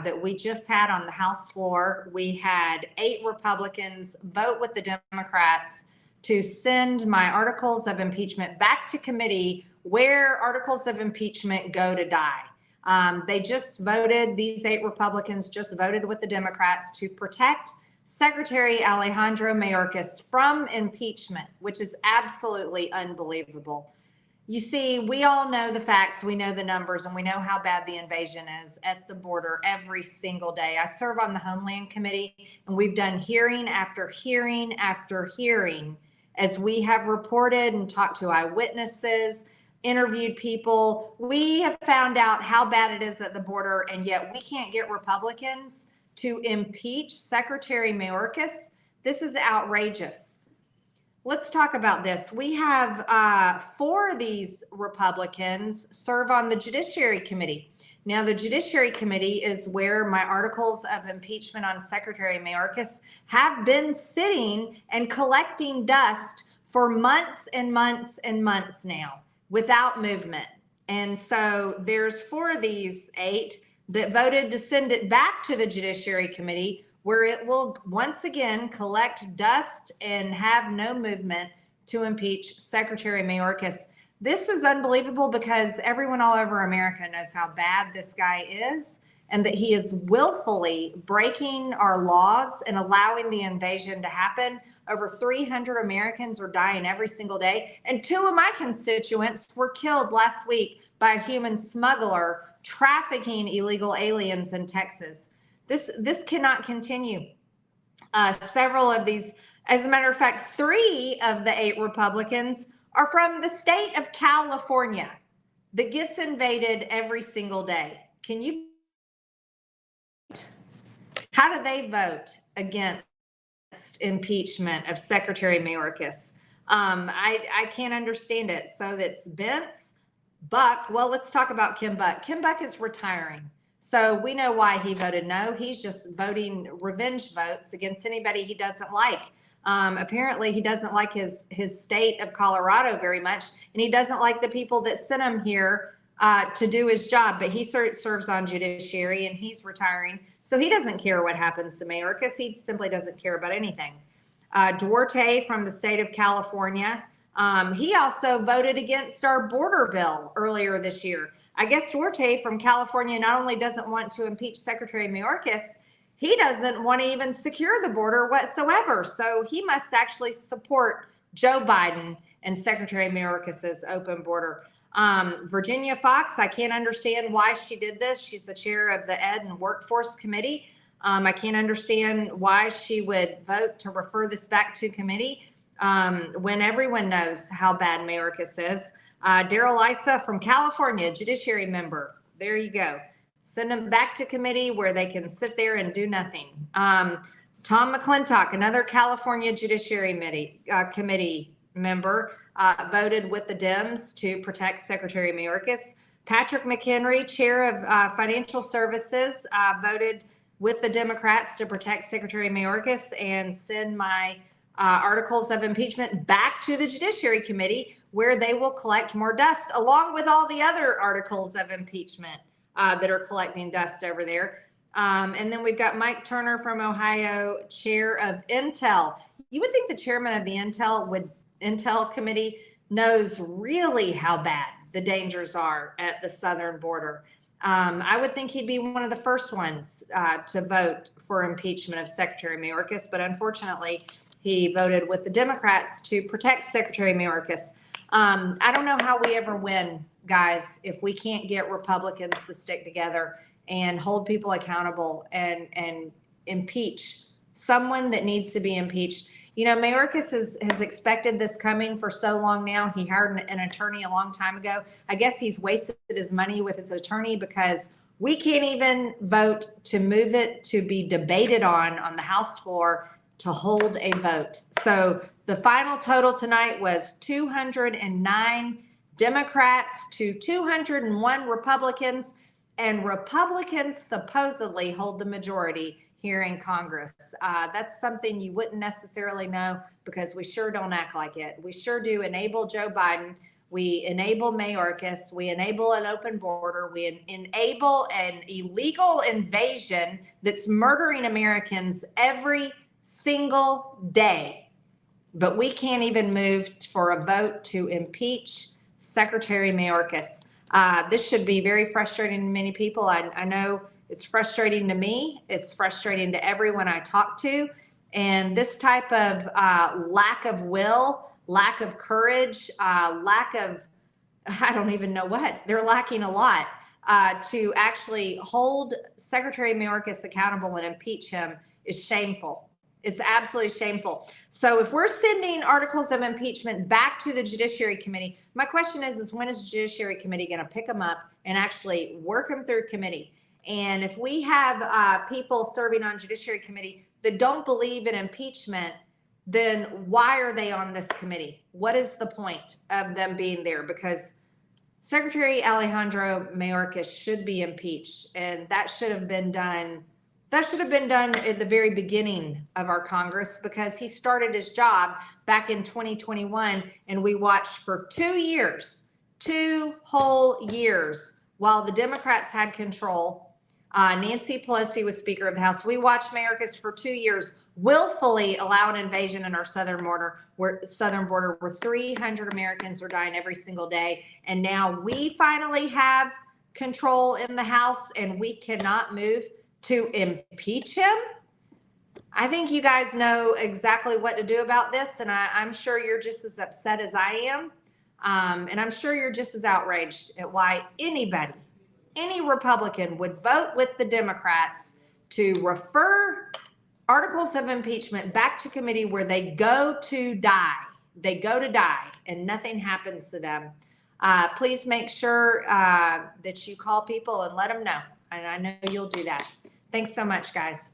that we just had on the House floor. We had 8 Republicans vote with the Democrats to send my articles of impeachment back to committee, where articles of impeachment go to die. They just voted, these 8 Republicans just voted with the Democrats to protect Secretary Alejandro Mayorkas from impeachment, which is absolutely unbelievable. You see, we all know the facts, we know the numbers, and we know how bad the invasion is at the border every single day. I serve on the Homeland Committee, and we've done hearing after hearing after hearing as we have reported and talked to eyewitnesses, interviewed people. We have found out how bad it is at the border, and yet we can't get Republicans to impeach Secretary Mayorkas. This is outrageous. Let's talk about this. We have 4 of these Republicans serve on the Judiciary Committee. Now, the Judiciary Committee is where my articles of impeachment on Secretary Mayorkas have been sitting and collecting dust for months and months and months now without movement. And so there's 4 of these 8 that voted to send it back to the Judiciary Committee, where it will once again collect dust and have no movement to impeach Secretary Mayorkas. This is unbelievable because everyone all over America knows how bad this guy is and that he is willfully breaking our laws and allowing the invasion to happen. Over 300 Americans are dying every single day. And 2 of my constituents were killed last week by a human smuggler trafficking illegal aliens in Texas. This cannot continue. Several of these, as a matter of fact, 3 of the 8 Republicans are from the state of California that gets invaded every single day. Can you? How do they vote against impeachment of Secretary Mayorkas? I can't understand it. So that's Bentz, Buck. Well, let's talk about Kim Buck. Kim Buck is retiring. So we know why he voted no. He's just voting revenge votes against anybody he doesn't like. Apparently, he doesn't like his state of Colorado very much, and he doesn't like the people that sent him here to do his job. But he serves on judiciary, and he's retiring, so he doesn't care what happens to Mayorkas. He simply doesn't care about anything. Duarte from the state of California, he also voted against our border bill earlier this year. I guess Duarte from California not only doesn't want to impeach Secretary Mayorkas, he doesn't want to even secure the border whatsoever. So he must actually support Joe Biden and Secretary Mayorkas's open border. Virginia Fox, I can't understand why she did this. She's the chair of the Ed and Workforce Committee. I can't understand why she would vote to refer this back to committee when everyone knows how bad Mayorkas is. Daryl Issa from California, judiciary member. There you go. Send them back to committee where they can sit there and do nothing. Tom McClintock, another California judiciary committee member, voted with the Dems to protect Secretary Mayorkas. Patrick McHenry, chair of financial services, voted with the Democrats to protect Secretary Mayorkas and send my articles of impeachment back to the Judiciary Committee, where they will collect more dust, along with all the other articles of impeachment that are collecting dust over there. And then we've got Mike Turner from Ohio, chair of Intel. You would think the chairman of the Intel Committee knows really how bad the dangers are at the southern border. I would think he'd be one of the first ones to vote for impeachment of Secretary Mayorkas, but unfortunately, he voted with the Democrats to protect Secretary Mayorkas. I don't know how we ever win, guys, if we can't get Republicans to stick together and hold people accountable and impeach someone that needs to be impeached. You know, Mayorkas has expected this coming for so long now. He hired an attorney a long time ago. I guess he's wasted his money with his attorney because we can't even vote to move it to be debated on the House floor to hold a vote. So the final total tonight was 209 Democrats to 201 Republicans, and Republicans supposedly hold the majority here in Congress. That's something you wouldn't necessarily know because we sure don't act like it. We sure do enable Joe Biden. We enable Mayorkas. We enable an open border. We enable an illegal invasion that's murdering Americans every single day. But we can't even move for a vote to impeach Secretary Mayorkas. This should be very frustrating to many people. I know it's frustrating to me. It's frustrating to everyone I talk to. And this type of lack of will, lack of courage, lack of, I don't even know what, they're lacking a lot to actually hold Secretary Mayorkas accountable and impeach him is shameful. It's absolutely shameful. So if we're sending articles of impeachment back to the Judiciary Committee, my question is when is the Judiciary Committee going to pick them up and actually work them through committee? And if we have people serving on Judiciary Committee that don't believe in impeachment, then why are they on this committee? What is the point of them being there? Because Secretary Alejandro Mayorkas should be impeached, and that should have been done. That should have been done at the very beginning of our Congress, because he started his job back in 2021, and we watched for 2 years, 2 whole years, while the Democrats had control. Nancy Pelosi was Speaker of the House. We watched Mayorkas for 2 years willfully allow an invasion in our southern border, where 300 Americans are dying every single day. And now we finally have control in the House, and we cannot move to impeach him. I think you guys know exactly what to do about this, and I'm sure you're just as upset as I am. And I'm sure you're just as outraged at why anybody, any Republican, would vote with the Democrats to refer articles of impeachment back to committee where they go to die. They go to die and nothing happens to them. Please make sure that you call people and let them know. And I know you'll do that. Thanks so much, guys.